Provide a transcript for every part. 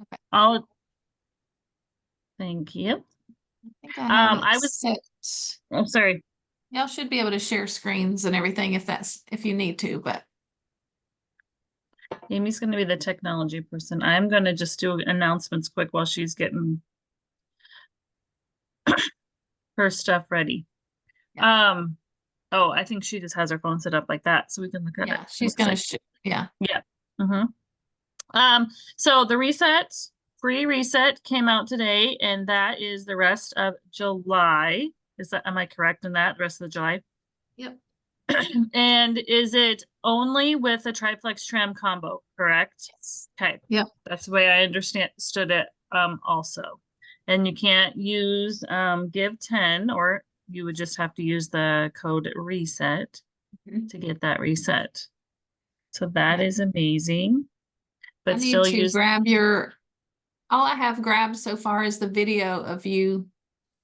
Okay. Thank you. I think I have it I was, set. I'm sorry. Y'all should be able to share screens and everything if you need to, but Amy's going to be the technology person. I'm going to just do announcements quick while she's getting her stuff ready. yeah. Oh, I think she just has her phone set up like that so we can look at it. Yeah, It she's looks gonna like, yeah. yeah. So the free reset came out today, and that is the rest of July. Am I correct in that? The rest of July? Yep. And is it only with a triplex tram combo, correct? Yes. Okay. Yep. That's the way I understood it, also. And you can't use, give 10, or you would just have to use the code reset to get that reset. So that Okay. is amazing, I but need still to use, grab all I have grabbed so far is the video of you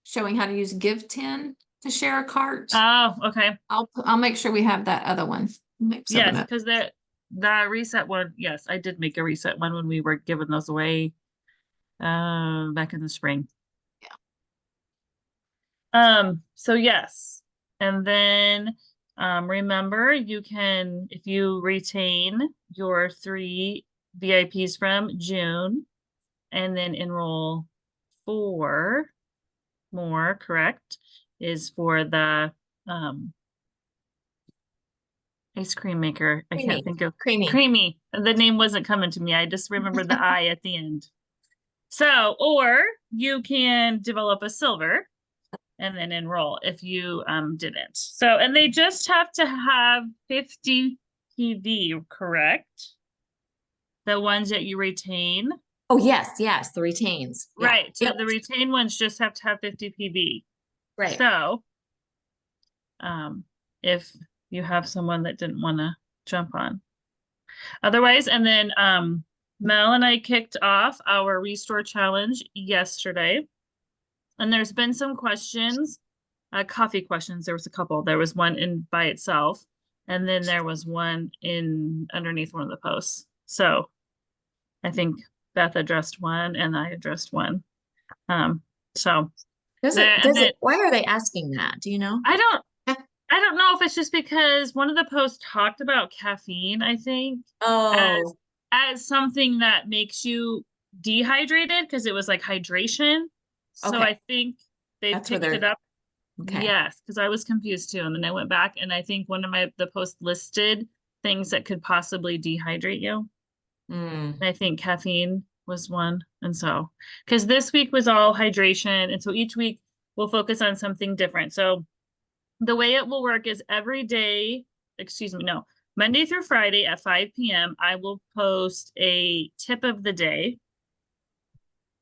showing how to use Give 10 to share a cart. oh, okay. I'll make sure we have that other one. Mix up Yes, enough. because the reset one, yes, I did make a reset one when we were giving those away back in the spring. So yes. And then remember you can, if you retain your 3 VIPs from June and then enroll 4 more, correct, is for the ice cream maker. I can't think of Creamy. Creamy. The name wasn't coming to me. I just remember the I at the end. So, or you can develop a silver and then enroll if you didn't. So, and they just have to have 50 PV, correct? The ones that you retain. Oh, yes, the retains. Yeah. Right. So Yep. the retained ones just have to have 50 PV. Right. So, if you have someone that didn't want to jump on. Otherwise, and then Mel and I kicked off our Restore Challenge yesterday. And there's been some questions, coffee questions. There was a couple. There was one in by itself, and then there was one in underneath one of the posts. So I think Beth addressed one and I addressed one. So Why are they asking that? Do you know? I don't know if it's just because one of the posts talked about caffeine, I think, Oh, as something that makes you dehydrated because it was like hydration. So okay. I think they That's where picked it up. okay. Yes, because I was confused too. And then I went back and I think one of the posts listed things that could possibly dehydrate you. Mm. And I think caffeine was one. And so, because this week was all hydration. And so each week we'll focus on something different. So the way it will work is every day, excuse me, no, Monday through Friday at 5 p.m., I will post a tip of the day.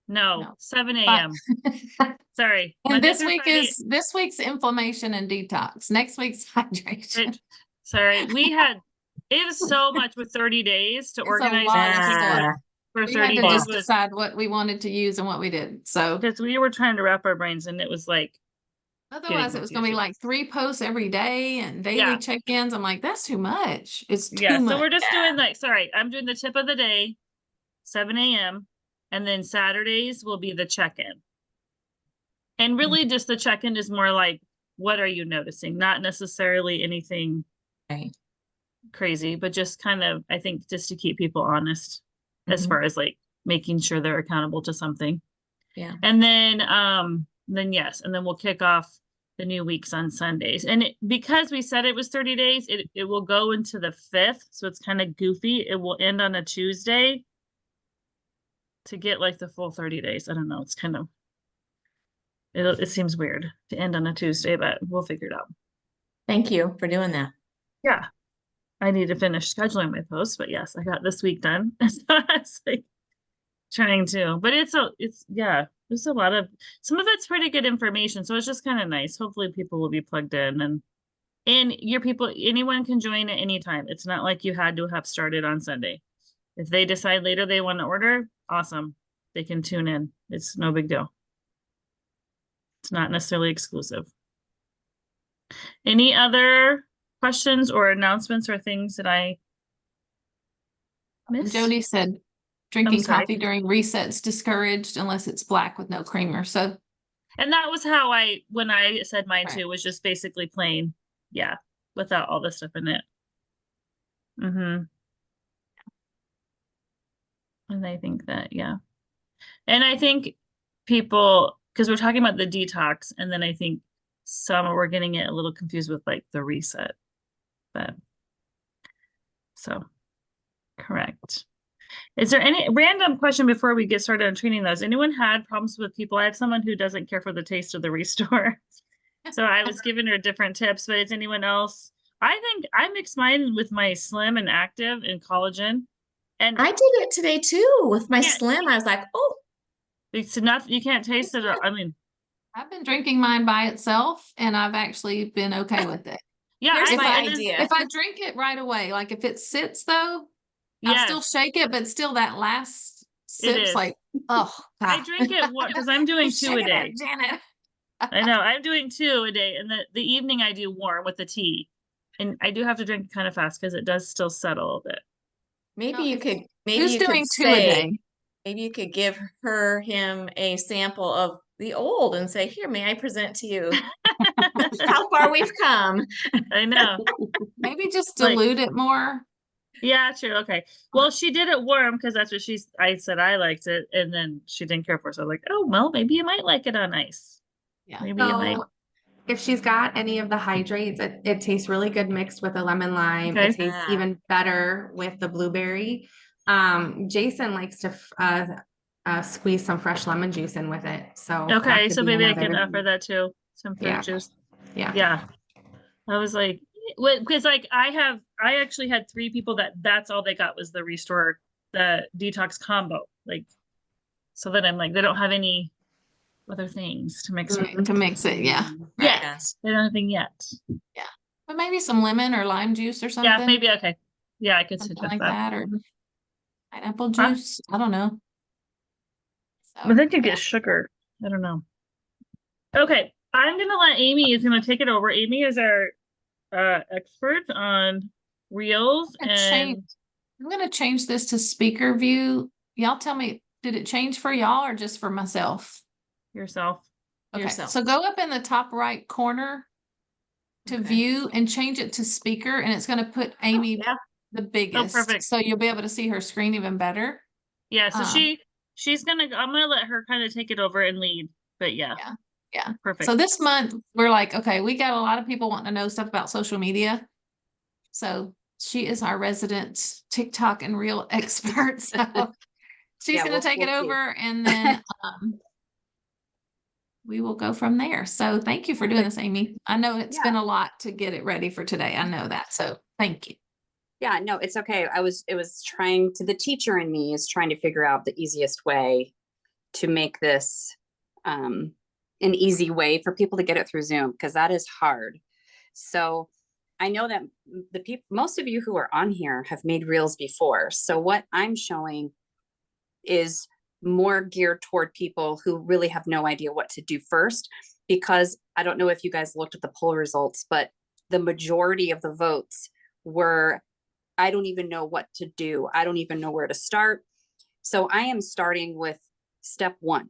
No, 7 a.m. Sorry. And Monday this through Friday. this week's inflammation and detox. Next week's hydration. Sorry. It was so much with 30 days to organize for We 30 had to days just decide what we wanted to use and what we didn't. So because we were trying to wrap our brains and it was like otherwise it was going to be like 3 posts every day and daily yeah. check-ins. I'm like, that's too much. It's too Yeah. much. So we're just doing sorry, I'm doing the tip of the day, 7 a.m. And then Saturdays will be the check-in. And really just the check-in is more like, what are you noticing? Not necessarily anything crazy, but just kind of, I think, just to keep people honest as far as like making sure they're accountable to something. Yeah. And then yes, and then we'll kick off the new weeks on Sundays. And because we said it was 30 days, it will go into the 5th. So it's kind of goofy. It will end on a Tuesday to get like the full 30 days. I don't know. It's kind of, it seems weird to end on a Tuesday, but we'll figure it out. Thank you for doing that. Yeah. I need to finish scheduling my posts, but yes, I got this week done. So it's like trying to, but it's yeah, there's a lot of, some of it's pretty good information. So it's just kind of nice. Hopefully people will be plugged in and your people, anyone can join at any time. It's not like you had to have started on Sunday. If they decide later they want to order, awesome. They can tune in. It's no big deal. It's not necessarily exclusive. Any other questions or announcements or things that I missed? Drinking sorry. coffee during recess discouraged unless it's black with no creamer. So And that was how when I said mine Right. too, was just basically plain, yeah, without all the stuff in it. Mm-hmm. And I think that, yeah. And I think people, because we're talking about the detox, and then I think some were getting it a little confused with like the reset. But so correct. Is there any random question before we get started on training those? Anyone had problems with people? I have someone who doesn't care for the taste of the Restore. So I was giving her different tips, but is anyone else? I think I mixed mine with my Slim and Active and collagen. And I did it today too with my Yeah. Slim. I was like, oh, it's enough, you can't taste it. I mean, I've been drinking mine by itself and I've actually been okay with it. yeah, here's I my and then- idea. If I drink it right away, like if it sits though, I'll Yes, still shake it, but still that last sip's is. like, oh, I God. drink it because I'm doing Keep 2 a shaking day. it, Janet. I know I'm doing 2 a day, and the evening I do warm with the tea, and I do have to drink it kind of fast because it does still settle a bit. Maybe No, you if- could, maybe Who's you could doing 2 a say, day? maybe you could give him a sample of the old and say, here, may I present to you how far we've come? I know. Maybe just Like- dilute it more. Yeah, true. Okay. Well, she did it warm because that's what I said I liked it, and then she didn't care for it. So I was like, oh, well, maybe you might like it on ice. Yeah. Maybe you might. So if she's got any of the hydrates, it tastes really good mixed with a lemon lime. Okay. It tastes Ah. even better with the blueberry. Jason likes to squeeze some fresh lemon juice in with it. So that Okay, could so be maybe I another- can offer that too. Some fruit Yeah. juice. Yeah. Yeah. I was like, because like I actually had 3 people that's all they got was the Restore, the detox combo. Like, so then I'm like, they don't have any other things to mix with. To mix it, yeah. Yeah. Yes. They don't have anything yet. But maybe some lemon or lime juice or something. Yeah, maybe okay. Yeah, I could Something suggest like that. that, or pineapple Huh? juice. I don't know. So, But then you yeah. get sugar. I don't know. Okay, I'm gonna let Amy is gonna take it over. Amy is our expert on reels I'm gonna and change- I'm gonna change this to speaker view. Y'all tell me, did it change for y'all or just for myself? yourself. Okay, Yourself. so go up in the top right corner to Okay. view and change it to speaker, and it's gonna put Amy yeah. the biggest. perfect. So you'll be able to see her screen even better. Yeah, so Um, she's gonna I'm gonna let her kind of take it over and lead. But yeah. Yeah. Perfect. So this month, we're like, okay, we got a lot of people wanting to know stuff about social media. So she is our resident TikTok and reel expert. So she's Yeah, gonna we'll- take it we'll see. over and then we will go from there. So thank you for doing this, Amy. I know it's been a lot to get it ready for today. I know that. So thank you. Yeah, no, it's okay. It was trying to, the teacher in me is trying to figure out the easiest way to make this an easy way for people to get it through Zoom, because that is hard. So I know that the people, most of you who are on here have made reels before. So what I'm showing is more geared toward people who really have no idea what to do first, because I don't know if you guys looked at the poll results, but the majority of the votes were, I don't even know what to do. I don't even know where to start. So I am starting with step 1.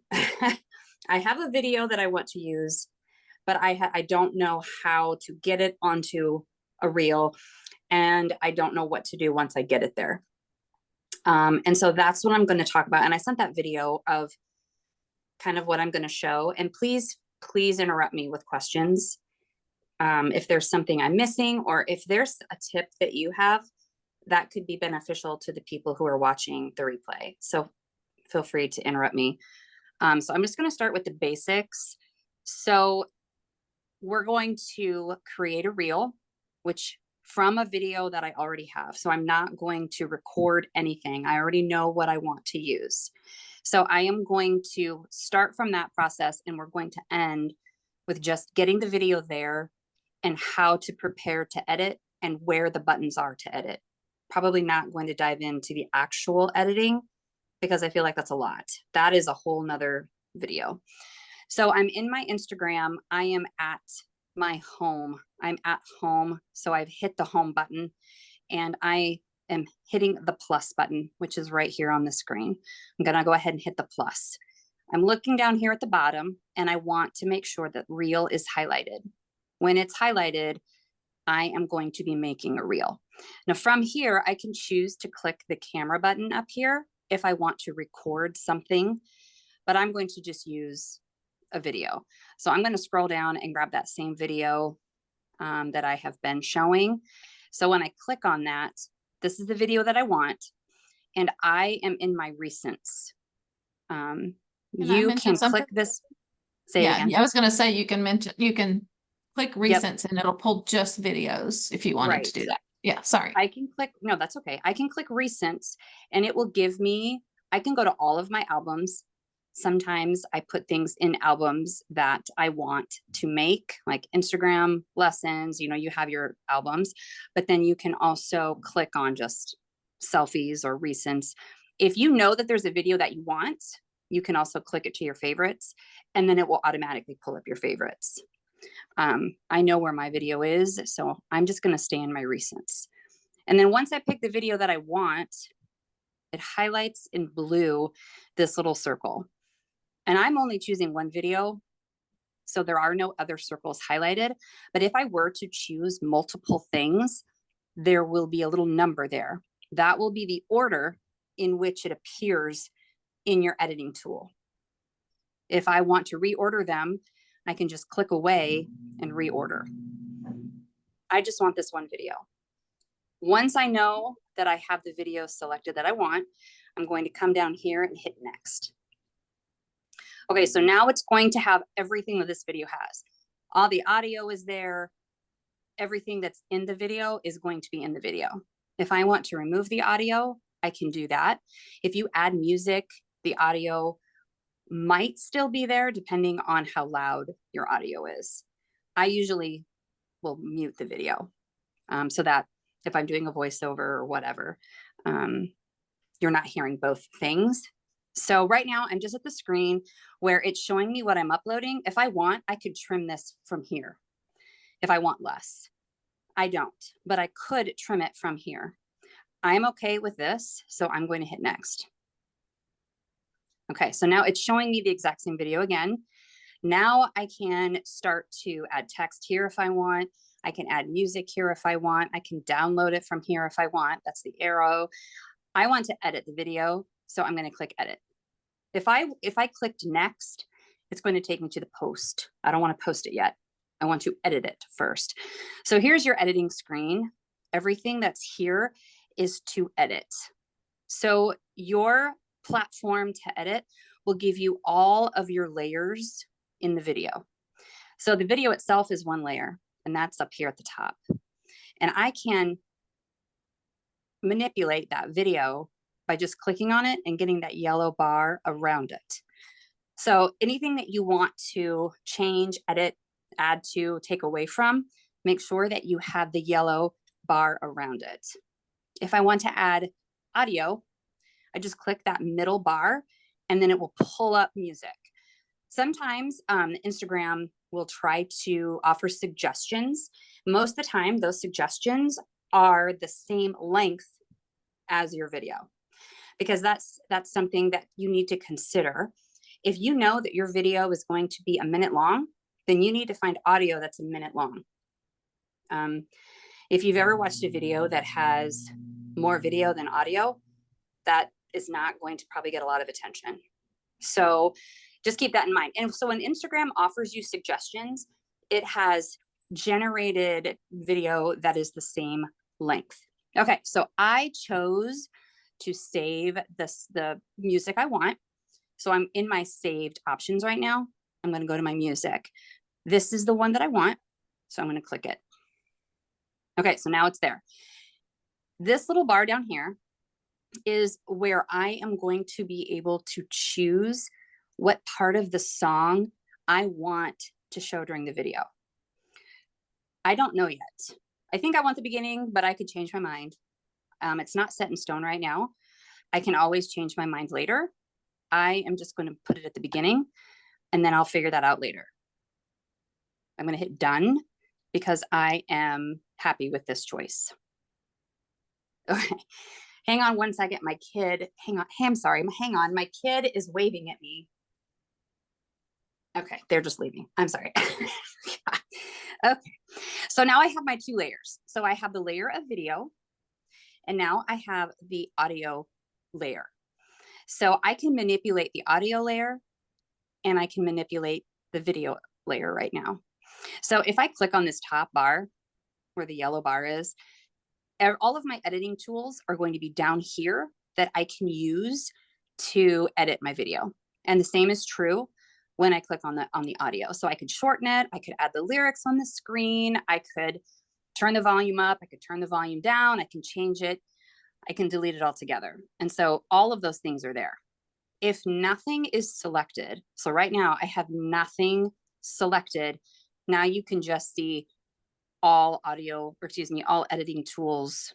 I have a video that I want to use, but I don't know how to get it onto a reel, and I don't know what to do once I get it there. And so that's what I'm going to talk about. And I sent that video of kind of what I'm going to show. And please interrupt me with questions. If there's something I'm missing, or if there's a tip that you have that could be beneficial to the people who are watching the replay. So feel free to interrupt me. So I'm just going to start with the basics. So we're going to create a reel, which from a video that I already have. So I'm not going to record anything. I already know what I want to use. So I am going to start from that process, and we're going to end with just getting the video there and how to prepare to edit and where the buttons are to edit. Probably not going to dive into the actual editing, because I feel like that's a lot. That is a whole nother video. So I'm in my Instagram. I am at my home. I'm at home. So I've hit the home button, and I am hitting the plus button, which is right here on the screen. I'm gonna go ahead and hit the plus. I'm looking down here at the bottom and I want to make sure that reel is highlighted. When it's highlighted, I am going to be making a reel. Now from here, I can choose to click the camera button up here if I want to record something, but I'm going to just use a video. So I'm going to scroll down and grab that same video that I have been showing. So when I click on that, this is the video that I want, and I am in my recents. You mention can something? click this. Say it Yeah, again. I was gonna say you can click recents and it'll pull just videos if you wanted to do Right. that. Yeah, sorry. I can click, no, that's okay. I can click recents and it will give me, I can go to all of my albums. Sometimes I put things in albums that I want to make, like Instagram lessons, you know, you have your albums, but then you can also click on just selfies or recents. If you know that there's a video that you want, you can also click it to your favorites and then it will automatically pull up your favorites. I know where my video is, so I'm just going to stay in my recents. And then once I pick the video that I want, it highlights in blue this little circle. And I'm only choosing one video, so there are no other circles highlighted. But if I were to choose multiple things, there will be a little number there. That will be the order in which it appears in your editing tool. If I want to reorder them, I can just click away and reorder. I just want this one video. Once I know that I have the video selected that I want, I'm going to come down here and hit next. Okay, so now it's going to have everything that this video has. All the audio is there. Everything that's in the video is going to be in the video. If I want to remove the audio, I can do that. If you add music, the audio might still be there depending on how loud your audio is. I usually will mute the video so that if I'm doing a voiceover or whatever, you're not hearing both things. So right now I'm just at the screen where it's showing me what I'm uploading. If I want, I could trim this from here if I want less. I don't, but I could trim it from here. I'm okay with this, so I'm going to hit next. Okay, so now it's showing me the exact same video again. Now I can start to add text here if I want. I can add music here if I want. I can download it from here if I want. That's the arrow. I want to edit the video, so I'm going to click edit. If I clicked next, it's going to take me to the post. I don't want to post it yet. I want to edit it first. So here's your editing screen. Everything that's here is to edit. So your platform to edit will give you all of your layers in the video. So the video itself is one layer, and that's up here at the top. And I can manipulate that video by just clicking on it and getting that yellow bar around it. So anything that you want to change, edit, add to, take away from, make sure that you have the yellow bar around it. If I want to add audio, I just click that middle bar and then it will pull up music. Sometimes Instagram will try to offer suggestions. Most of the time, those suggestions are the same length as your video, because that's something that you need to consider. If you know that your video is going to be a minute long, then you need to find audio that's a minute long. If you've ever watched a video that has more video than audio, that is not going to probably get a lot of attention. So just keep that in mind. And so when Instagram offers you suggestions, it has generated video that is the same length. Okay, so I chose to save the music I want. So I'm in my saved options right now. I'm going to go to my music. This is the one that I want. So I'm going to click it. Okay, so now it's there. This little bar down here is where I am going to be able to choose what part of the song I want to show during the video. I don't know yet. I think I want the beginning, but I could change my mind. It's not set in stone right now. I can always change my mind later. I am just going to put it at the beginning and then I'll figure that out later. I'm going to hit done because I am happy with this choice. Okay. Hang on one second. My kid, hang on. I'm sorry. Hang on. My kid is waving at me. Okay. They're just leaving. I'm sorry. Okay. So now I have my 2 layers. So I have the layer of video, and now I have the audio layer. So I can manipulate the audio layer and I can manipulate the video layer right now. So if I click on this top bar where the yellow bar is, all of my editing tools are going to be down here that I can use to edit my video. And the same is true when I click on the audio. So I could shorten it, I could add the lyrics on the screen, I could turn the volume up, I could turn the volume down, I can change it, I can delete it altogether. And so all of those things are there. If nothing is selected, so right now I have nothing selected, now you can just see all audio, or excuse me, all editing tools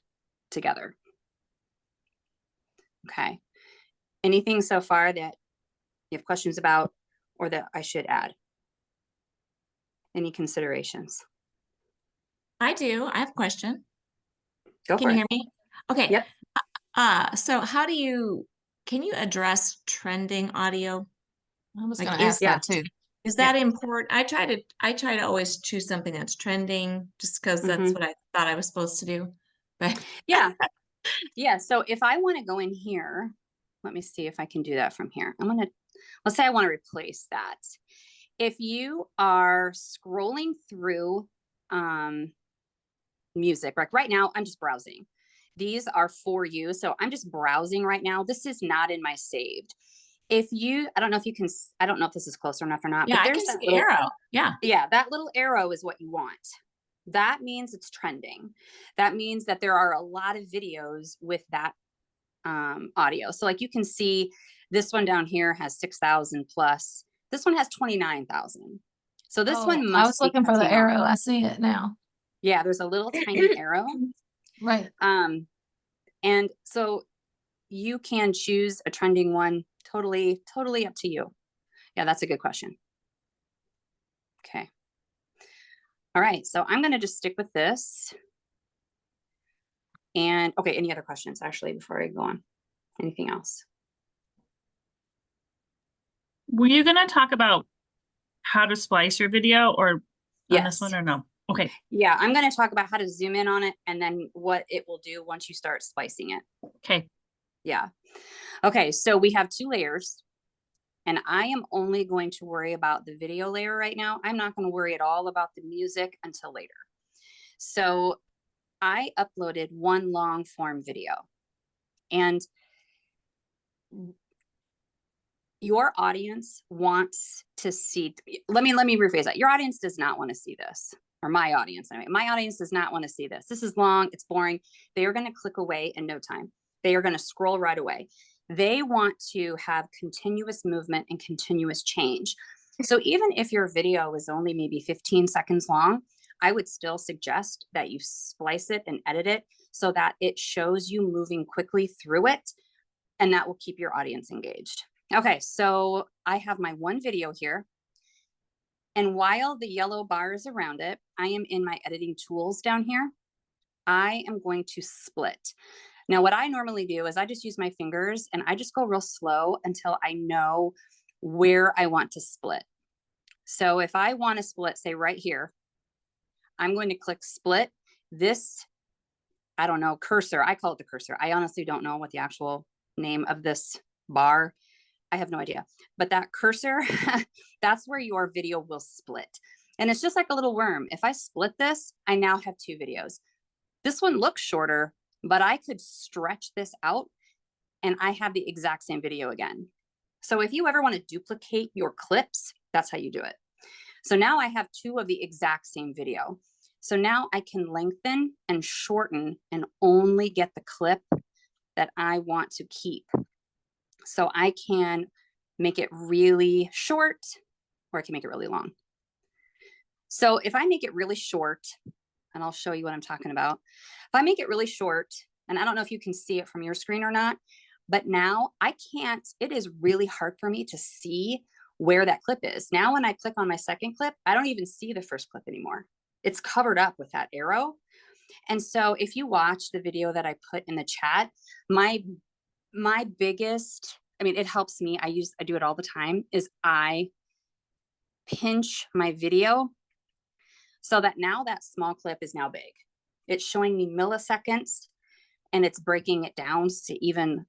together. Okay. Anything so far that you have questions about or that I should add? Any considerations? I do. I have a question. Go Can for you it. hear me? Okay. Yep. So can you address trending audio? I was Like, gonna ask Yeah. that too. Is that important? I try to always choose something that's trending just because that's Mhm. what I thought I was supposed to do. But Yeah. Yeah. So if I want to go in here, let me see if I can do that from here. Let's say I want to replace that. If you are scrolling through music, like right now, I'm just browsing. These are for you. So I'm just browsing right now. This is not in my saved. I don't know if you can, I don't know if this is close enough or not, yeah, but I can there's see that the little, arrow. Yeah. yeah, that little arrow is what you want. That means it's trending. That means that there are a lot of videos with that audio. So like you can see this one down here has 6,000 plus. This one has 29,000. So this one I must was be looking for the catching on. arrow. I see it now. Yeah, there's a little tiny arrow. Right. And so you can choose a trending one, totally up to you. Yeah, that's a good question. Okay. All right, so I'm gonna just stick with this. And okay, any other questions actually before I go on? Anything else? Were you gonna talk about how to splice your video or on this Yes. one or no? Okay, Yeah, I'm gonna talk about how to zoom in on it and then what it will do once you start splicing it. okay. Yeah. Okay, so we have 2 layers. And I am only going to worry about the video layer right now. I'm not going to worry at all about the music until later. So I uploaded one long form video, and your audience wants to see, let me rephrase that. Your audience does not want to see this, or my audience anyway. My audience does not want to see this. This is long, it's boring. They are going to click away in no time. They are going to scroll right away. They want to have continuous movement and continuous change. So even if your video is only maybe 15 seconds long, I would still suggest that you splice it and edit it so that it shows you moving quickly through it, and that will keep your audience engaged. Okay, so I have my one video here. And while the yellow bar is around it, I am in my editing tools down here. I am going to split. Now, what I normally do is I just use my fingers and I just go real slow until I know where I want to split. So if I want to split, say right here, I'm going to click split. This, I don't know, cursor, I call it the cursor. I honestly don't know what the actual name of this bar. I have no idea. But that cursor, that's where your video will split. And it's just like a little worm. If I split this, I now have 2 videos. This one looks shorter, but I could stretch this out and I have the exact same video again. So if you ever want to duplicate your clips, that's how you do it. So now I have 2 of the exact same video. So now I can lengthen and shorten and only get the clip that I want to keep. So I can make it really short, or I can make it really long. So if I make it really short, and I'll show you what I'm talking about. If I make it really short, and I don't know if you can see it from your screen or not, but now I can't, it is really hard for me to see where that clip is. Now, when I click on my second clip, I don't even see the first clip anymore. It's covered up with that arrow. And so if you watch the video that I put in the chat, my biggest, I mean, it helps me. I do it all the time, is I pinch my video so that now that small clip is now big. It's showing me milliseconds and it's breaking it down to even,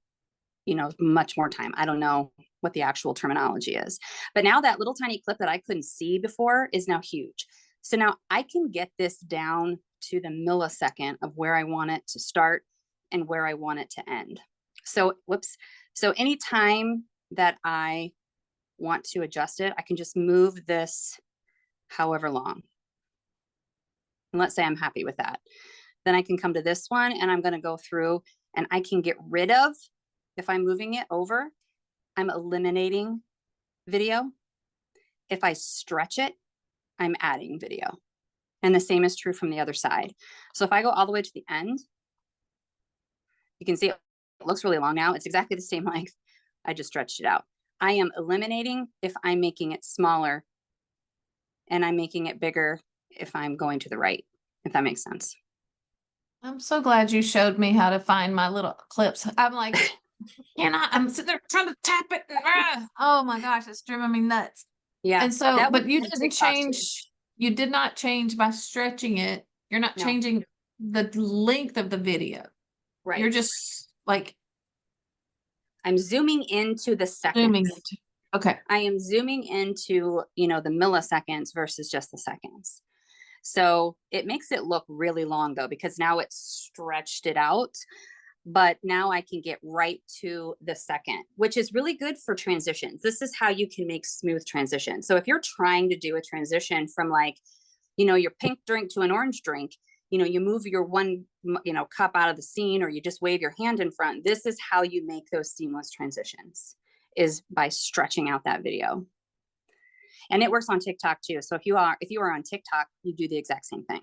much more time. I don't know what the actual terminology is, but now that little tiny clip that I couldn't see before is now huge. So now I can get this down to the millisecond of where I want it to start and where I want it to end. So, So anytime that I want to adjust it, I can just move this however long. And let's say I'm happy with that. Then I can come to this one and I'm going to go through and I can get rid of, if I'm moving it over, I'm eliminating video. If I stretch it, I'm adding video. And the same is true from the other side. So if I go all the way to the end, you can see it looks really long now. It's exactly the same length. I just stretched it out. I am eliminating if I'm making it smaller, and I'm making it bigger if I'm going to the right, if that makes sense. I'm so glad you showed me how to find my little clips. I'm like, I'm sitting there trying to tap it. And, oh my gosh, it's driving me nuts. Yeah. And so, that but was you in didn't TikTok too. change, you did not change by stretching it. You're not No. changing the length of the video. Right. You're just like I'm zooming into the zooming seconds. it. Okay. I am zooming into, the milliseconds versus just the seconds. So it makes it look really long though, because now it's stretched it out, but now I can get right to the second, which is really good for transitions. This is how you can make smooth transitions. So if you're trying to do a transition from like, your pink drink to an orange drink, you move your one, cup out of the scene, or you just wave your hand in front. This is how you make those seamless transitions, is by stretching out that video. And it works on TikTok too. So if you are on TikTok, you do the exact same thing.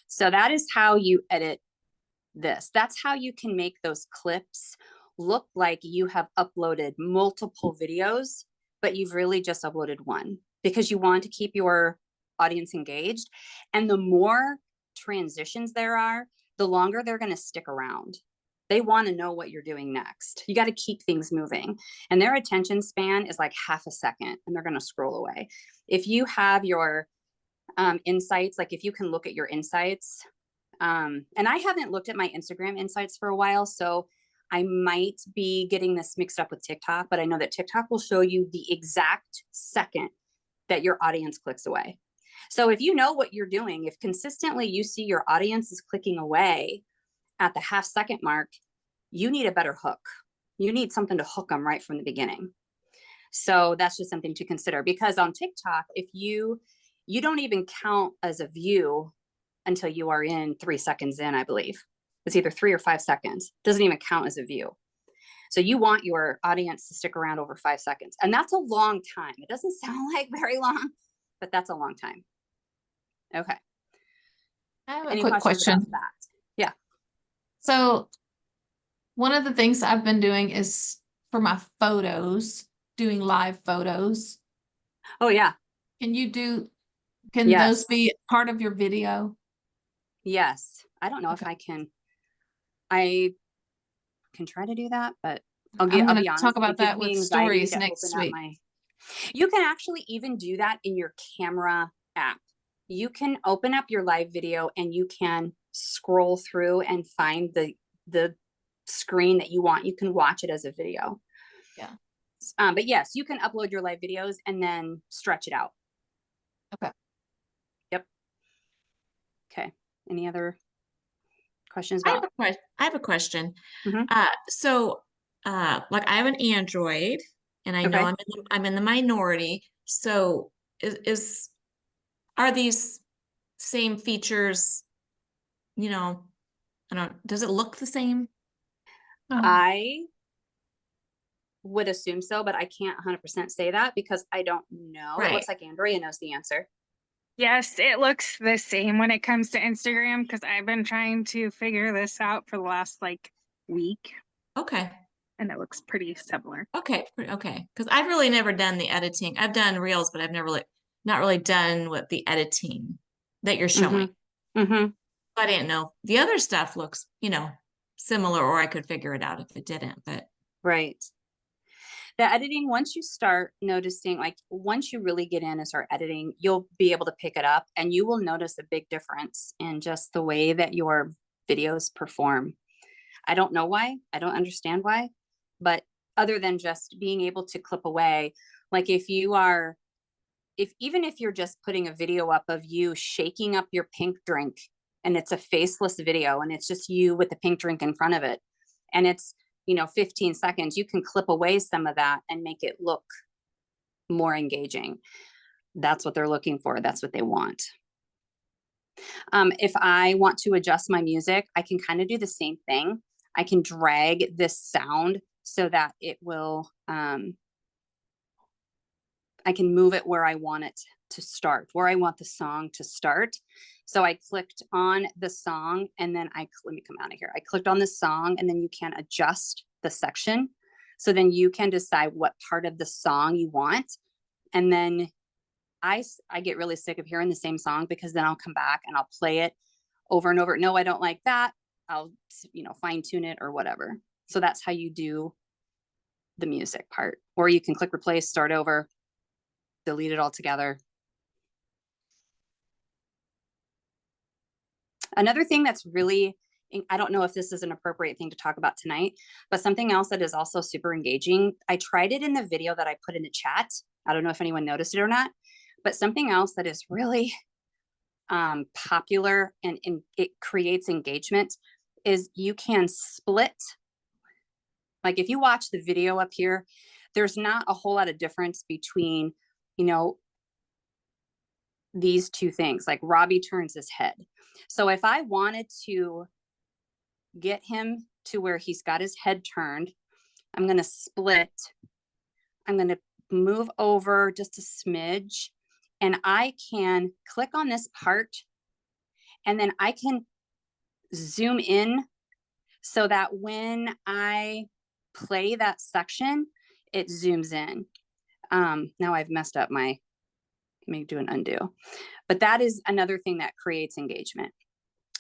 So that is how you edit this. That's how you can make those clips look like you have uploaded multiple videos, but you've really just uploaded one, because you want to keep your audience engaged. And the more transitions there are, the longer they're going to stick around. They want to know what you're doing next. You got to keep things moving. And their attention span is like half a second, and they're going to scroll away. If you have your insights, like if you can look at your insights, and I haven't looked at my Instagram insights for a while, so I might be getting this mixed up with TikTok, but I know that TikTok will show you the exact second that your audience clicks away. So if you know what you're doing, if consistently you see your audience is clicking away at the half second mark, you need a better hook. You need something to hook them right from the beginning. So that's just something to consider, because on TikTok, if you don't even count as a view until you are in 3 seconds in, I believe. It's either 3 or 5 seconds. Doesn't even count as a view. So you want your audience to stick around over 5 seconds. And that's a long time. It doesn't sound like very long, but that's a long time. Okay. I have a Any quick questions question. about that? Yeah. So one of the things I've been doing is for my photos, doing live photos. Oh yeah. Can those Yes. be part of your video? Yes. I don't know if Okay. I can try to do that, but I'll I'm gonna be honest. talk about it gives that with me anxiety stories to next open up week. You can actually even do that in your camera app. You can open up your live video and you can scroll through and find the screen that you want. You can watch it as a video. Yeah. But yes, you can upload your live videos and then stretch it out. Okay. Yep. Okay. Any other questions I have about? I have a question. Mhm. Like I have an Android, and I know Okay. I'm in the minority. So are these same features, does it look the same? I would assume so, but I can't 100% say that because I don't know. It Right. looks like Andrea knows the answer. Yes, it looks the same when it comes to Instagram, because I've been trying to figure this out for the last week, Okay. and it looks pretty similar. Okay. Because I've really never done the editing. I've done reels, but I've never not really done what the editing that you're showing. Mm-hmm. I didn't know. The other stuff looks, similar, or I could figure it out if it didn't, but Right. The editing, once you start noticing, like once you really get in and start editing, you'll be able to pick it up and you will notice a big difference in just the way that your videos perform. I don't know why, I don't understand why, but other than just being able to clip away, like if even if you're just putting a video up of you shaking up your pink drink and it's a faceless video and it's just you with the pink drink in front of it and it's 15 seconds, you can clip away some of that and make it look more engaging. That's what they're looking for. That's what they want. If I want to adjust my music, I can kind of do the same thing. I can drag this sound so that it will, I can move it where I want it to start, where I want the song to start. So I clicked on the song and then let me come out of here. I clicked on the song and then you can adjust the section. So then you can decide what part of the song you want. And then I get really sick of hearing the same song because then I'll come back and I'll play it over and over. No, I don't like that. I'll, fine tune it or whatever. So that's how you do the music part. Or you can click replace, start over, delete it all together. Another thing that's really, I don't know if this is an appropriate thing to talk about tonight, but something else that is also super engaging. I tried it in the video that I put in the chat. I don't know if anyone noticed it or not, but something else that is really popular and it creates engagement is you can split. Like if you watch the video up here, there's not a whole lot of difference between, these two things. Like Robbie turns his head. So if I wanted to get him to where he's got his head turned, I'm going to split. I'm going to move over just a smidge and I can click on this part and then I can zoom in so that when I play that section, it zooms in. Now I've messed up let me do an undo. But that is another thing that creates engagement.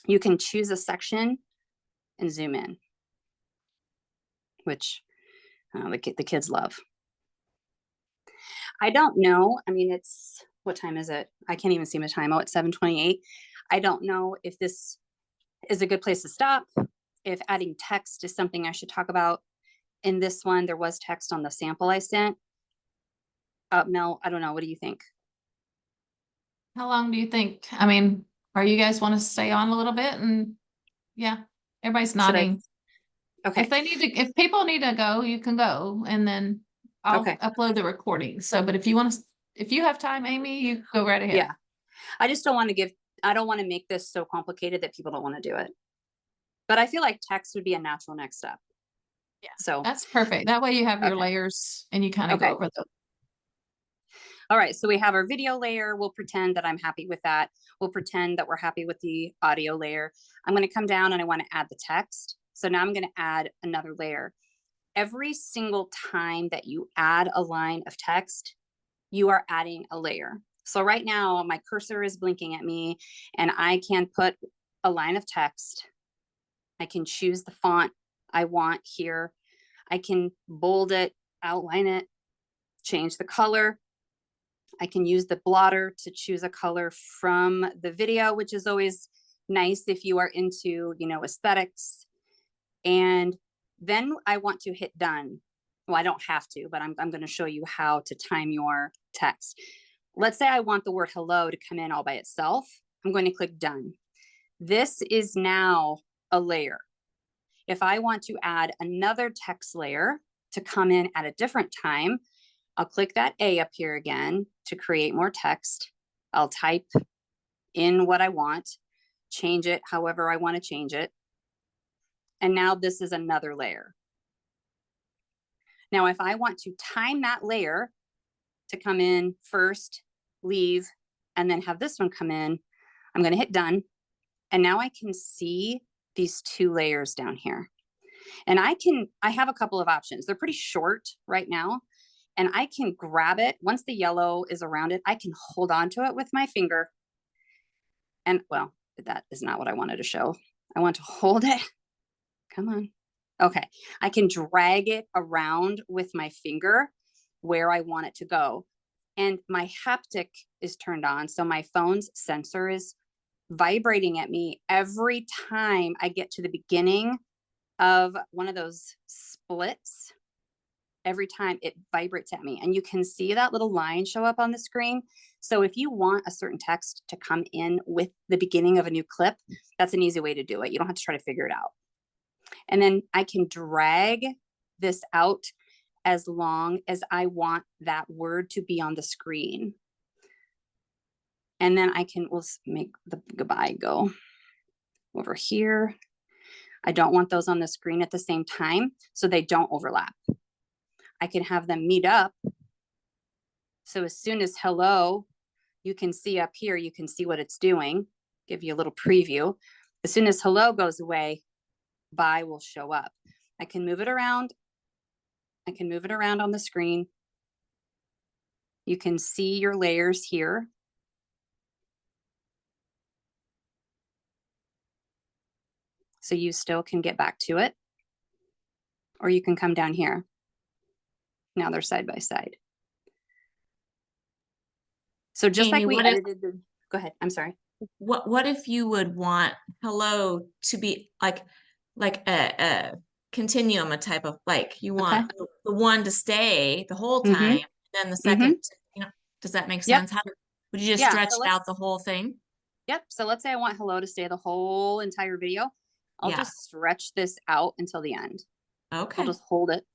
You can choose a section and zoom in, which the kids love. I don't know. I mean, what time is it? I can't even see my time. Oh, it's 7:28. I don't know if this is a good place to stop. If adding text is something I should talk about. In this one, there was text on the sample I sent. Mel, I don't know. What do you think? How long do you think? I mean, are you guys want to stay on a little bit? And yeah, everybody's nodding. Okay. If people need to go, you can go and then I'll upload the recording. So, but if you have time, Amy, you go right ahead. Yeah. I just don't want to make this so complicated that people don't want to do it. But I feel like text would be a natural next step. Yeah. So that's perfect. That way you have your layers and you kind of go over them. All right, so we have our video layer. We'll pretend that I'm happy with that. We'll pretend that we're happy with the audio layer. I'm going to come down and I want to add the text. So now I'm going to add another layer. Every single time that you add a line of text, you are adding a layer. So right now my cursor is blinking at me and I can put a line of text. I can choose the font I want here. I can bold it, outline it, change the color. I can use the blotter to choose a color from the video, which is always nice if you are into, aesthetics. And then I want to hit done. Well, I don't have to, but I'm going to show you how to time your text. Let's say I want the word hello to come in all by itself. I'm going to click done. This is now a layer. If I want to add another text layer to come in at a different time, I'll click that A up here again to create more text. I'll type in what I want, change it however I want to change it. And now this is another layer. Now, if I want to time that layer to come in first, leave, and then have this one come in, I'm going to hit done. And now I can see these two layers down here. And I have a couple of options. They're pretty short right now. And I can grab it. Once the yellow is around it, I can hold on to it with my finger. And well, that is not what I wanted to show. I want to hold it. Come on. Okay. I can drag it around with my finger where I want it to go. And my haptic is turned on. So my phone's sensor is vibrating at me every time I get to the beginning of one of those splits. Every time it vibrates at me, and you can see that little line show up on the screen. So if you want a certain text to come in with the beginning of a new clip, that's an easy way to do it. You don't have to try to figure it out. And then I can drag this out as long as I want that word to be on the screen. And then we'll make the goodbye go over here. I don't want those on the screen at the same time, so they don't overlap. I can have them meet up. So as soon as hello, you can see up here, you can see what it's doing, give you a little preview. As soon as hello goes away, bye will show up. I can move it around. I can move it around on the screen. You can see your layers here. So you still can get back to it. Or you can come down here. Now they're side by side. So just Amy, like we what if- edited the, go ahead, I'm sorry. What if you would want hello to be like a continuum, a type of like you want the one to stay the whole Mhm. time, then the second, you know, does that make Yep. sense? How would you just Yeah, stretch so it out the let's- whole thing? Yep, so let's say I want hello to stay the whole entire video. I'll Yeah. just stretch this out until the end. Okay. I'll just hold it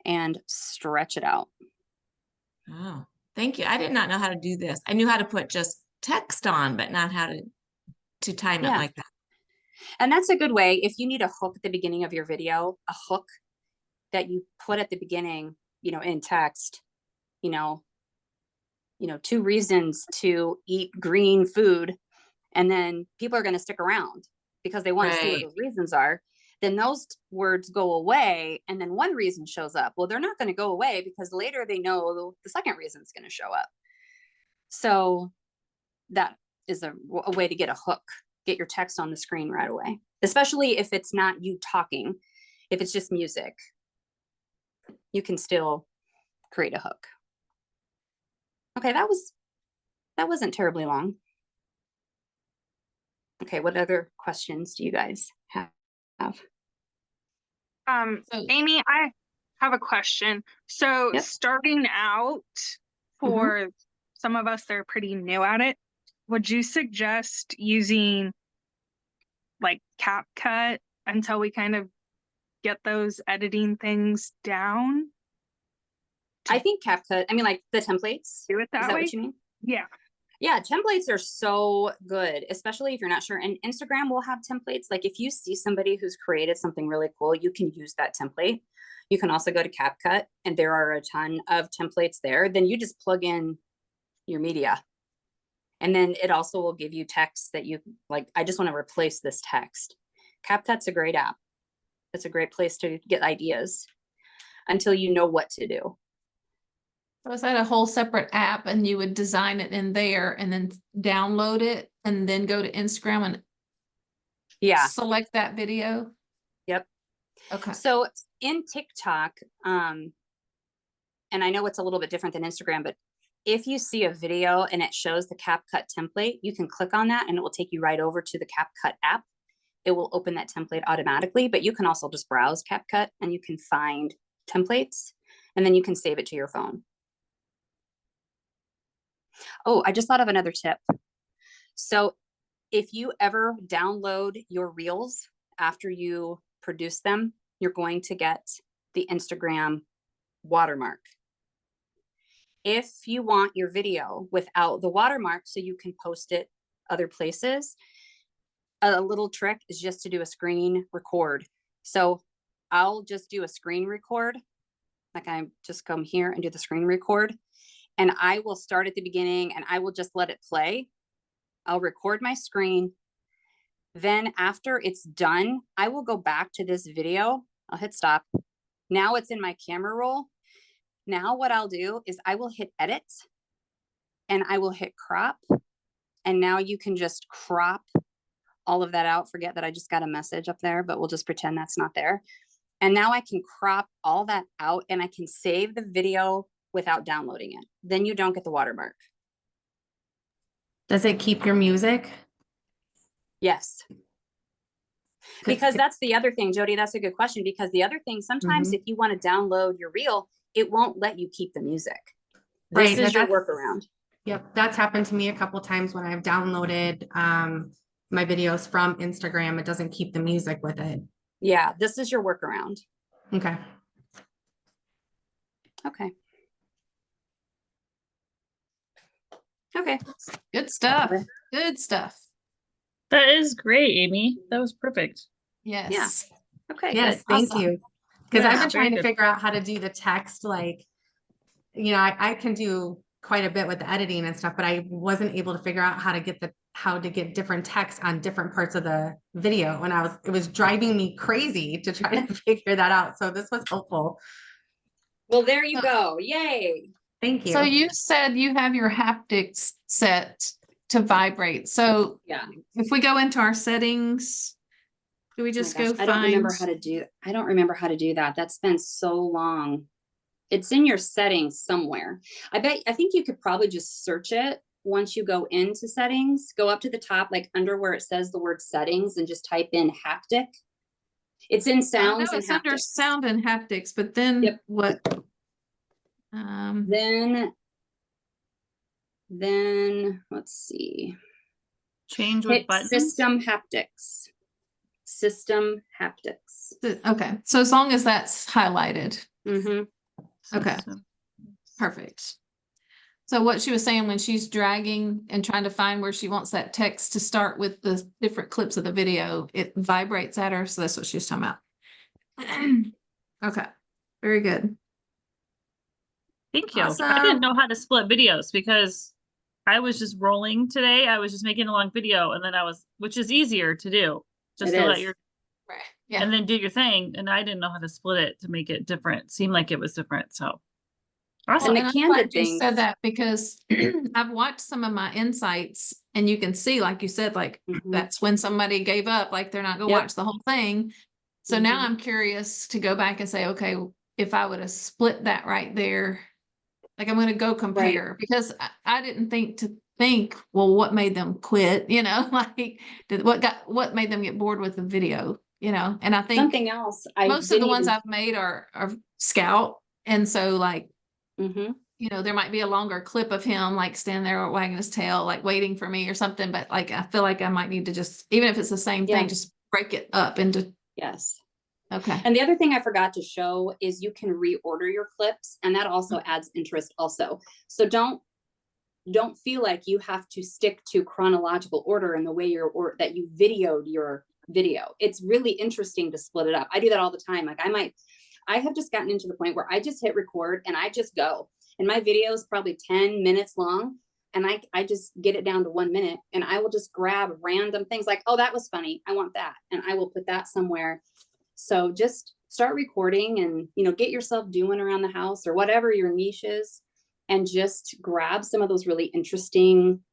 and stretch it out. Oh, thank you. I did not know how to do this. I knew how to put just text on, but not how to time it Yeah. like that. And that's a good way. If you need a hook at the beginning of your video, a hook that you put at the beginning, you know, in text, you know, 2 reasons to eat green food, and then people are going to stick around because they want to see what Right. those reasons are. Then those words go away, and then one reason shows up. Well, they're not going to go away because later they know the second reason is going to show up. So that is a way to get a hook, get your text on the screen right away, especially if it's not you talking. If it's just music, you can still create a hook. Okay, that wasn't terribly long. Okay, what other questions do you guys have? So- Amy, I have a question. So Yep. starting out for some of us that are pretty new at it, would you suggest using like CapCut until we kind of get those editing things down? I think CapCut, I mean, like the templates. Do it Is that that way? what you mean? Yeah. Yeah, templates are so good, especially if you're not sure. And Instagram will have templates. Like if you see somebody who's created something really cool, you can use that template. You can also go to CapCut, and there are a ton of templates there. Then you just plug in your media. And then it also will give you text that you like, I just want to replace this text. CapCut's a great app. It's a great place to get ideas until you know what to do. So is that a whole separate app and you would design it in there and then download it and then go to Instagram and Yeah. select that video? Yep. Okay. So in TikTok, and I know it's a little bit different than Instagram, but if you see a video and it shows the CapCut template, you can click on that and it will take you right over to the CapCut app. It will open that template automatically, but you can also just browse CapCut and you can find templates and then you can save it to your phone. Oh, I just thought of another tip. So if you ever download your reels after you produce them, you're going to get the Instagram watermark. If you want your video without the watermark so you can post it other places, a little trick is just to do a screen record. So I'll just do a screen record. Like I just come here and do the screen record. And I will start at the beginning and I will just let it play. I'll record my screen. Then after it's done, I will go back to this video. I'll hit stop. Now it's in my camera roll. Now what I'll do is I will hit edit and I will hit crop. And now you can just crop all of that out, forget that I just got a message up there, but we'll just pretend that's not there. And now I can crop all that out and I can save the video without downloading it. Then you don't get the watermark. Does it keep your music? Yes. Because that's the other thing, Jody, that's a good question, because the other thing, sometimes if you want to download your reel, it won't let you keep the music. This Right, is your that's- workaround. Yep, that's happened to me a couple times when I've downloaded my videos from Instagram. It doesn't keep the music with it. Yeah, this is your workaround. Okay. Okay. Okay. Good stuff. Good stuff. That is great, Amy. That was perfect. Yes. Okay. Yes, good. thank Awesome. you. Because I've Yeah, been very trying to good. figure out how to do the text, like, I can do quite a bit with the editing and stuff, but I wasn't able to figure out how to get different text on different parts of the video. And it was driving me crazy to try to figure that out. So this was helpful. Well, there you go. Yay. Thank you. So you said you have your haptics set to vibrate. So Yeah. if we go into our settings, do we Oh my just gosh, go I don't remember find? how to do, I don't remember how to do that. That's been so long. It's in your settings somewhere. I think you could probably just search it once you go into settings, go up to the top, like under where it says the word settings, and just type in haptic. It's in I know sounds and it's under haptics. sound and haptics, but then Yep. what? Then let's see. Change with Hit buttons. system haptics. System haptics. Okay, so as long as that's highlighted, Mm-hmm. okay. Perfect. So what she was saying, when she's dragging and trying to find where she wants that text to start with the different clips of the video, it vibrates at her. So that's what she was talking about. Okay, very good. Thank you. I Awesome. didn't know how to split videos because I was just rolling today. I was just making a long video and then which is easier to do, just It to let is. your, Right. Yeah. and then do your thing. And I didn't know how to split it to make it different. Seemed like it was different. So awesome. And the and I'm candid glad you things. said that because I've watched some of my insights and you can see, like you said, like Mhm. that's when somebody gave up, like they're not gonna Yep. watch the whole thing. So now Mhm. I'm curious to go back and say, okay, if I would have split that right there, like I'm gonna go compare because I didn't think, well, what made them quit? Like what made them get bored with the video? And I think Something else. I most of the didn't ones even- I've made are Scout. And so like, Mhm. there might be a longer clip of him like standing there wagging his tail, like waiting for me or something. But like, I feel like I might need to just, even if it's the same Yeah. thing, just break it up into, Yes. okay. And the other thing I forgot to show is you can reorder your clips, and that also adds interest also. So don't feel like you have to stick to chronological order in the way that you videoed your video. It's really interesting to split it up. I do that all the time. Like I have just gotten into the point where I just hit record and I just go. And my video is probably 10 minutes long. And I just get it down to 1 minute, and I will just grab random things like, oh, that was funny. I want that. And I will put that somewhere. So just start recording and, get yourself doing around the house or whatever your niche is, and just grab some of those really interesting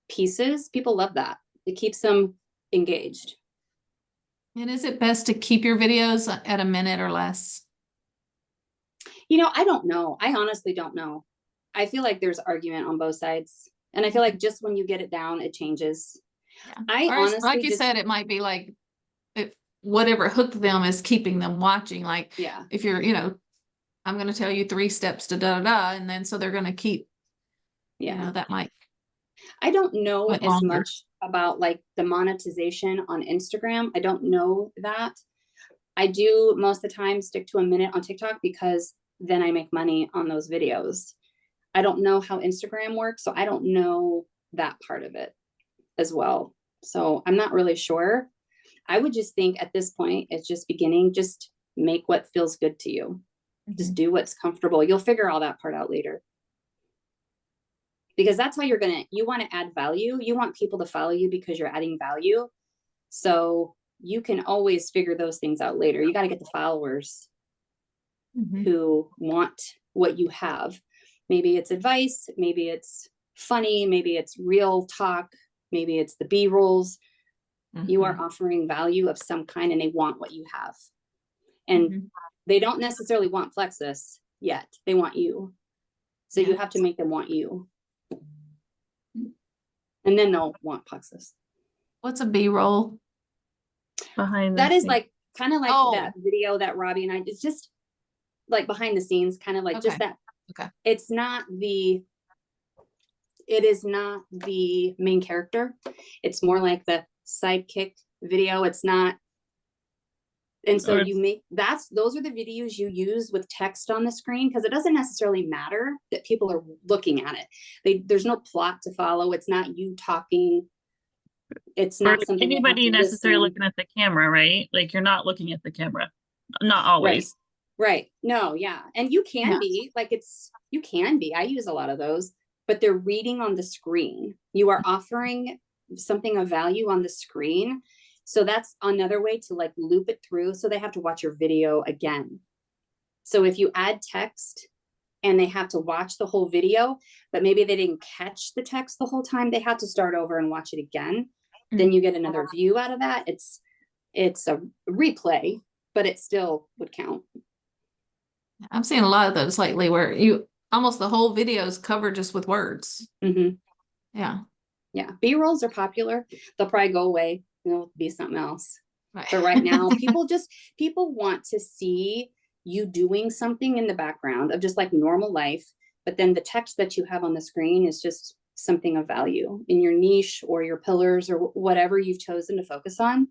pieces. People love that. It keeps them engaged. And is it best to keep your videos at a minute or less? I don't know. I honestly don't know. I feel like there's argument on both sides. And I feel like just when you get it down, it changes. Yeah. I Or honestly like you said, it might be like whatever hooked them is keeping them watching. Like yeah. if you're, I'm going to tell you 3 steps to da da da, and then so they're going to keep, Yeah. that might. I don't know Went as longer. much about like the monetization on Instagram. I don't know that. I do most of the time stick to a minute on TikTok because then I make money on those videos. I don't know how Instagram works, so I don't know that part of it as well. So I'm not really sure. I would just think at this point, it's just beginning, just make what feels good to you. Just do what's comfortable. You'll figure all that part out later. Because that's how you want to add value. You want people to follow you because you're adding value. So you can always figure those things out later. You got to get the followers who want what you have. Maybe it's advice, maybe it's funny, maybe it's real talk, maybe it's the B-rolls. You are Mhm. offering value of some kind and they want what you have. And Mhm. they don't necessarily want Plexus yet. They want you. So you Yeah. have to make them want you. And then they'll want Plexus. What's a B-roll? Behind That the is scenes. like kind of like Oh. that video that Robbie and I, it's just like behind the scenes, kind of like Okay. just that. Okay. It is not the main character. It's more like the sidekick video. It's not. And so Or you make those are the videos you use with text on the screen, because it doesn't necessarily matter that people are looking at it. There's no plot to follow. It's not you talking. It's or not something they have anybody to necessarily listen. looking at the camera, right? Like you're not looking at the camera. Not always. Right. No, yeah. And you can Yeah. be like, you can be. I use a lot of those, but they're reading on the screen. You are offering something of value on the screen. So that's another way to like loop it through. So they have to watch your video again. So if you add text and they have to watch the whole video, but maybe they didn't catch the text the whole time, they have to start over and watch it again. Then you get another view out of that. It's a replay, but it still would count. I've seen a lot of those lately where almost the whole video is covered just with words. Mm-hmm. Yeah. Yeah, B-rolls are popular. They'll probably go away. It'll be something else. Right. But right now, people want to see you doing something in the background of just like normal life. But then the text that you have on the screen is just something of value in your niche or your pillars or whatever you've chosen to focus on.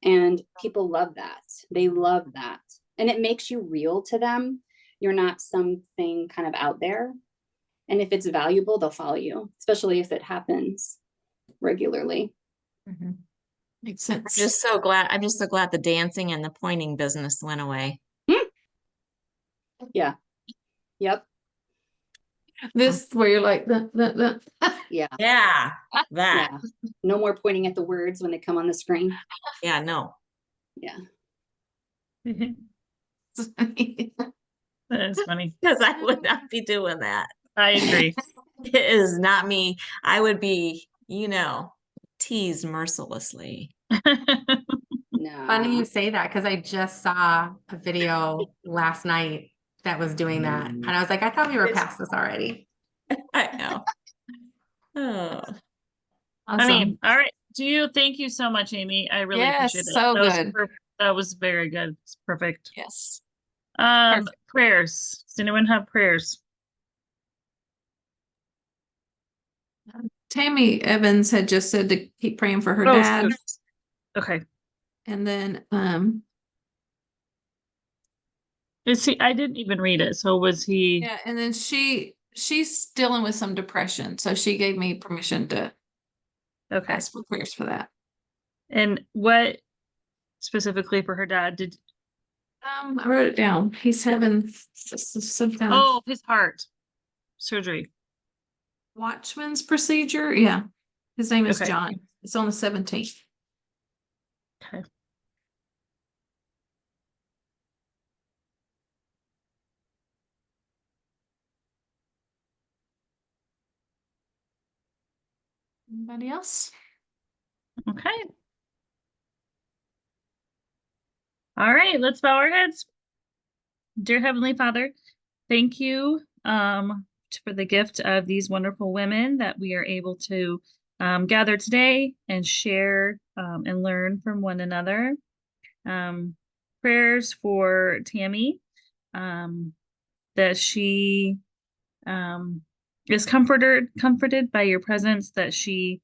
And people love that. They love that. And it makes you real to them. You're not something kind of out there. And if it's valuable, they'll follow you, especially if it happens regularly. Mhm. Makes sense. I'm just so glad the dancing and the pointing business went away. Yeah. Yep. This where you're like the. Yeah. Yeah, that. Yeah. No more pointing at the words when they come on the screen. Yeah, no. Yeah. That is funny. Because I would not be doing that. I agree. It is not me. I would be, teased mercilessly. No. Funny you say that because I just saw a video last night that was doing that. And I was like, I thought we were past this already. I know. Oh. I mean, all right. Thank you so much, Amy. I really Yes, appreciate it. so That was good. that was very good. It's perfect. Yes. Prayers. Does anyone have prayers? Tammy Evans had just said to keep praying for her Oh, dad. shoot. Okay. And then I didn't even read it. So was he? yeah, and then she's dealing with some depression. So she gave me permission to Okay. ask for prayers for that. And what specifically for her dad did? I wrote it down. He's having some kind of Oh, his heart surgery. Watchman's procedure. Yeah. His name is Okay. John. It's on the 17th. Okay. Anybody else? Okay. All right, let's bow our heads. Dear Heavenly Father, thank you for the gift of these wonderful women that we are able to gather today and share and learn from one another. Prayers for Tammy, that she is comforted by your presence, that she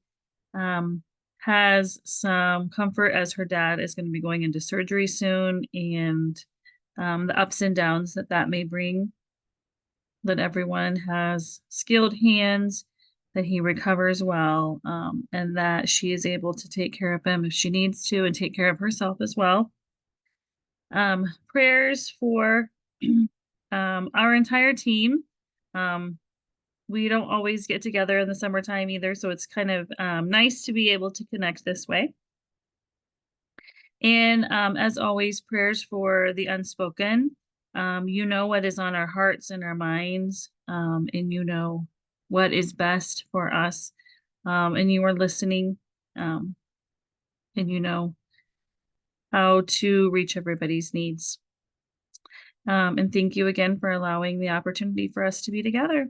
has some comfort as her dad is going to be going into surgery soon, and the ups and downs that may bring, that everyone has skilled hands, that he recovers well, and that she is able to take care of him if she needs to and take care of herself as well. Prayers for our entire team. We don't always get together in the summertime either, so it's kind of nice to be able to connect this way. And as always, prayers for the unspoken. You know what is on our hearts and our minds, and you know what is best for us, and you are listening, and and you know how to reach everybody's needs. And thank you again for allowing the opportunity for us to be together.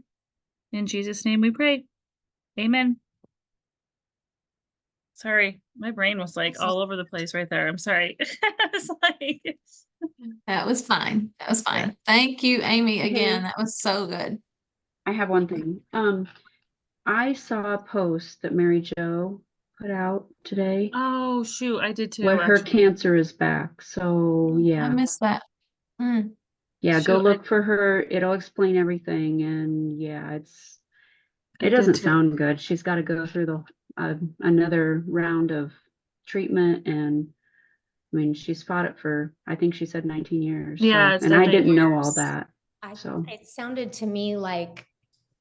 In Jesus' name we pray. Amen. Sorry, my brain was like all over the place right there. I'm sorry. It's like, That was fine. That was fine. Thank you, Amy, again. That was so good. I have one thing. I saw a post that Mary Jo put out today oh shoot, I did too. where her actually. cancer is back. So I yeah, missed that. Mm, yeah, go Shoot, look for her. It'll explain everything. And yeah, I it did doesn't too. sound good. She's got to go through the another round of treatment, and I mean, she's fought it for, I think she said 19 years. Yeah, So, it's and I definitely didn't know all years. that. I, So it sounded to me like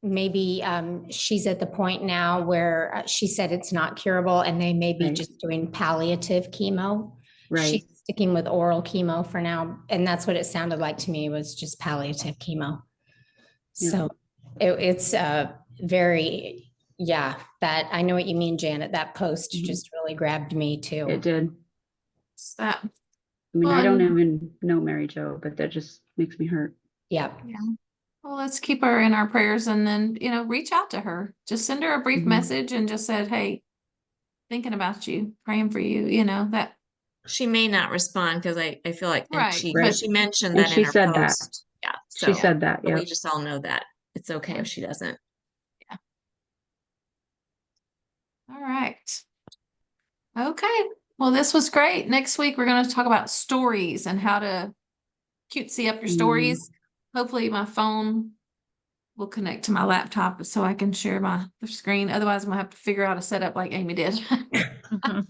maybe she's at the point now where she said it's not curable and they may be Right. just doing palliative chemo. right. She's sticking with oral chemo for now. And that's what it sounded like to me, was just palliative chemo. Yeah. So it's very, yeah, that I know what you mean, Janet. That post Mhm. just really grabbed me too. It did. it's that. I mean, Well, I don't and- even know Mary Jo, but that just makes me hurt. Yeah. Well, let's keep her in our prayers and then, reach out to her. Just send her a brief Mhm. message and just said, hey, thinking about you, praying for you, that. She may not respond because I feel like, and Right, she, but- she mentioned and that she in her said that. post. Yeah. She So said that. but we Yeah. just all know that it's okay Yeah. if she doesn't. All right. Okay. Well, this was great. Next week, we're going to talk about stories and how to cutesy up your stories. Hopefully my phone will connect to my laptop so I can share the screen. Otherwise, I'm gonna have to figure out a setup like Amy did. Mhm.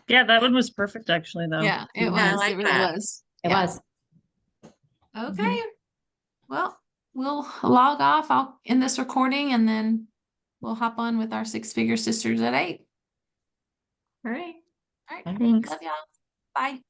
Yeah, that one was perfect actually though. Yeah, it Yeah, I was. like It really that. was. It Yeah. was. Okay. Well, we'll log off. I'll end this recording and then we'll hop on with our Six Figure Sisters at 8. All right. All right. Thanks. Love y'all. Bye.